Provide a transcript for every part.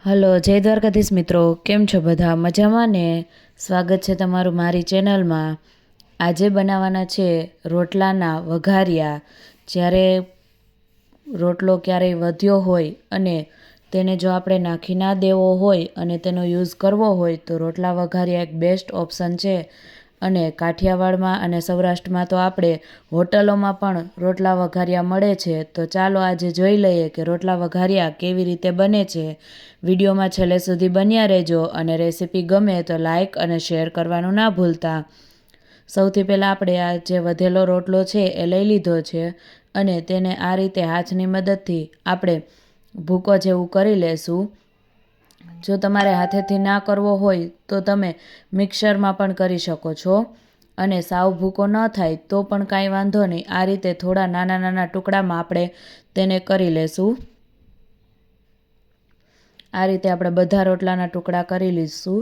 Hello, જય દ્વારકાધીશ મિત્રો. કેમ છો બધા? મજામાં ને? સ્વાગત છે તમારું મારી ચેનલમાં. આજે બનાવવાના છે રોટલાના વઘારિયા. જ્યારે રોટલો ક્યારેય વધ્યો હોય અને તેને જો આપણે નાખી ના દેવો હોય અને તેનો યુઝ કરવો હોય તો રોટલા વઘારિયા એક બેસ્ટ ઓપ્શન છે. અને કાઠિયાવાડમાં અને સૌરાષ્ટ્રમાં તો આપણે હોટલોમાં પણ રોટલા વઘારિયા મળે છે. તો ચાલો આજે જોઈ લઈએ કે રોટલા વઘારિયા કેવી રીતે બને છે. વિડીયોમાં છેલ્લે સુધી બન્યા રહેજો અને રેસીપી ગમે તો લાઈક અને શેર કરવાનું ના ભૂલતા. સૌથી પહેલાં આપણે આ જે વધેલો રોટલો છે એ લઈ લીધો છે અને તેને આ રીતે હાથની મદદથી આપણે ભૂકો જેવું કરી લેશું. જો તમારે હાથેથી ના કરવો હોય તો તમે મિક્સરમાં પણ કરી શકો છો. અને સાવ ભૂકો ન થાય તો પણ કાંઈ વાંધો નહીં. આ રીતે થોડા નાના નાના ટુકડામાં આપણે તેને કરી લેશું. આ રીતે આપણે બધા રોટલાના ટુકડા કરી લઈશું.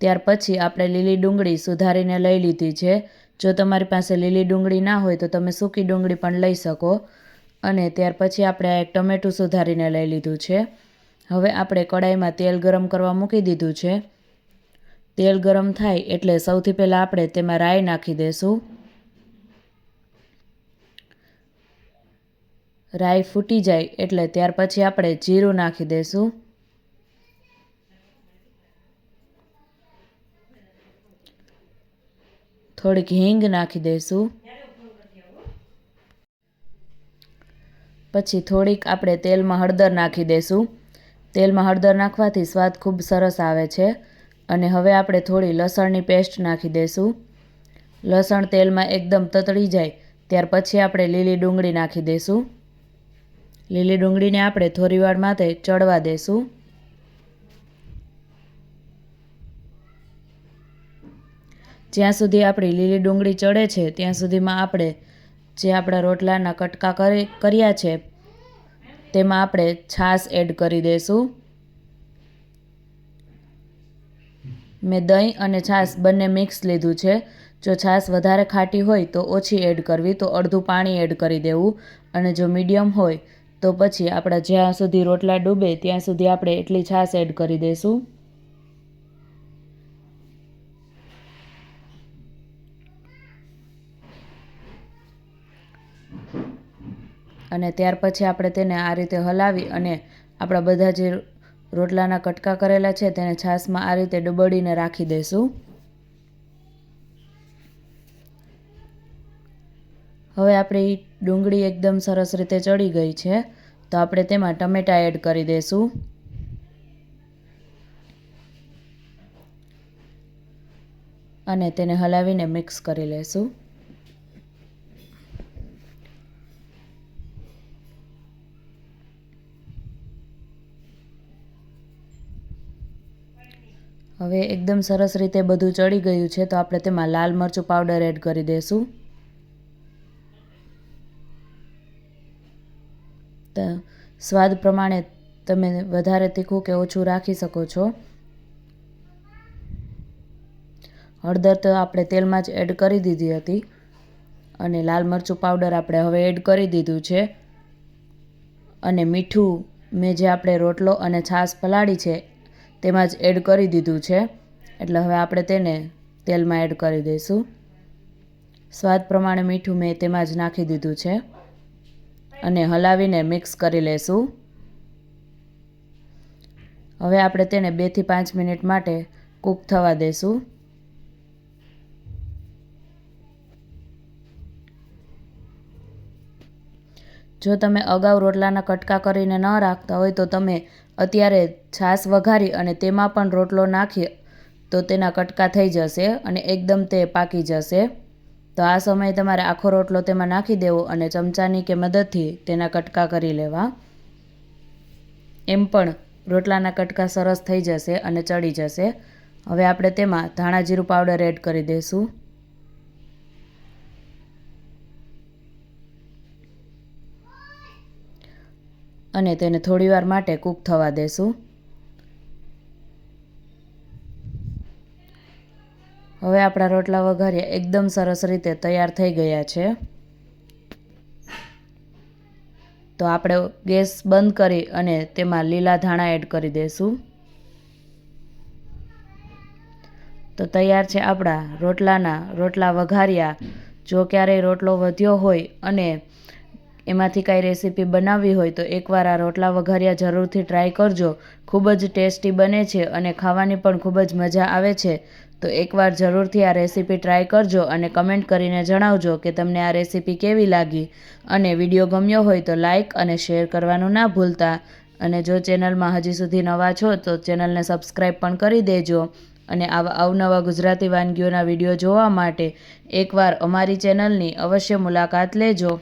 ત્યાર પછી આપણે લીલી ડુંગળી સુધારીને લઈ લીધી છે. જો તમારી પાસે લીલી ડુંગળી ના હોય તો તમે સૂકી ડુંગળી પણ લઈ શકો. અને ત્યાર પછી આપણે એક ટમેટું સુધારીને લઈ લીધું છે. હવે આપણે કડાઈમાં તેલ ગરમ કરવા મૂકી દીધું છે. તેલ ગરમ થાય એટલે સૌથી પહેલાં આપણે તેમાં રાઈ નાખી દઈશું. રાઈ ફૂટી જાય એટલે ત્યાર પછી આપણે જીરું નાખી દઈશું. થોડીક હિંગ નાખી દઈશું. પછી થોડીક આપણે તેલમાં હળદર નાખી દઈશું. તેલમાં હળદર નાખવાથી સ્વાદ ખૂબ સરસ આવે છે. અને હવે આપણે થોડી લસણની પેસ્ટ નાખી દઈશું. લસણ તેલમાં એકદમ તતડી જાય ત્યાર પછી આપણે લીલી ડુંગળી નાખી દઈશું. લીલી ડુંગળીને આપણે થોડીવાર માટે ચડવા દઈશું. જ્યાં સુધી આપણી લીલી ડુંગળી ચડે છે ત્યાં સુધીમાં આપણે જે આપણા રોટલાના કટકા કર્યા છે તેમાં આપણે છાશ એડ કરી દઈશું. મેં દહીં અને છાશ બંને મિક્સ લીધું છે. જો છાશ વધારે ખાટી હોય તો ઓછી એડ કરવી, તો અડધું પાણી એડ કરી દેવું. અને જો મીડિયમ હોય તો પછી આપણા જ્યાં સુધી રોટલા ડૂબે ત્યાં સુધી આપણે એટલી છાશ એડ કરી દઈશું. અને ત્યાર પછી આપણે તેને આ રીતે હલાવી અને આપણા બધા જે રોટલાના કટકા કરેલા છે તેને છાશમાં આ રીતે ડુબોળીને રાખી દઈશું. હવે આપણી ડુંગળી એકદમ સરસ રીતે ચડી ગઈ છે તો આપણે તેમાં ટમેટાં એડ કરી દઈશું. અને તેને હલાવીને મિક્સ કરી લઈશું. હવે એકદમ સરસ રીતે બધું ચડી ગયું છે તો આપણે તેમાં લાલ મરચું પાવડર એડ કરી દઈશું. સ્વાદ પ્રમાણે તમે વધારે તીખું કે ઓછું રાખી શકો છો. હળદર તો આપણે તેલમાં જ એડ કરી દીધી હતી અને લાલ મરચું પાવડર આપણે હવે એડ કરી દીધું છે. અને મીઠું મેં જે આપણે રોટલો અને છાશ પલાળી છે તેમાં જ એડ કરી દીધું છે. એટલે હવે આપણે તેને તેલમાં એડ કરી દઈશું. સ્વાદ પ્રમાણે મીઠું મેં તેમાં જ નાખી દીધું છે અને હલાવીને મિક્સ કરી લઈશું. હવે આપણે તેને 2 થી 5 મિનિટ માટે કૂક થવા દઈશું. જો તમે અગાઉ રોટલાના કટકા કરીને ન રાખતા હોય તો તમે અત્યારે છાશ વઘારી અને તેમાં પણ રોટલો નાખી તો તેના કટકા થઈ જશે અને એકદમ તે પાકી જશે. તો આ સમયે તમારે આખો રોટલો તેમાં નાખી દેવો અને ચમચાની કે મદદથી તેના કટકા કરી લેવા. એમ પણ રોટલાના કટકા સરસ થઈ જશે અને ચડી જશે. હવે આપણે તેમાં ધાણા જીરું પાવડર એડ કરી દઈશું. અને તેને થોડીવાર માટે કૂક થવા દેશું. હવે આપણા રોટલા વઘારિયા એકદમ સરસ રીતે તૈયાર થઈ ગયા છે. તો આપણે ગેસ બંધ કરી અને તેમાં લીલા ધાણા એડ કરી દઈશું. તો તૈયાર છે આપણા રોટલા વઘાર્યા. જો ક્યારેય રોટલો વધ્યો હોય અને એમાંથી કાંઈ રેસીપી બનાવવી હોય તો એકવાર આ રોટલા વઘાર્યા જરૂરથી ટ્રાય કરજો. ખૂબ જ ટેસ્ટી બને છે અને ખાવાની પણ ખૂબ જ મજા આવે છે. તો એકવાર જરૂરથી આ રેસીપી ટ્રાય કરજો અને કમેન્ટ કરીને જણાવજો કે તમને આ રેસીપી કેવી લાગી. અને વિડીયો ગમ્યો હોય તો લાઇક અને શેર કરવાનું ના ભૂલતા. અને જો ચેનલમાં હજી સુધી નવા છો તો ચેનલને સબસ્ક્રાઈબ પણ કરી દેજો. અને આવા અવનવા ગુજરાતી વાનગીઓના વિડીયો જોવા માટે એકવાર અમારી ચેનલની અવશ્ય મુલાકાત લેજો.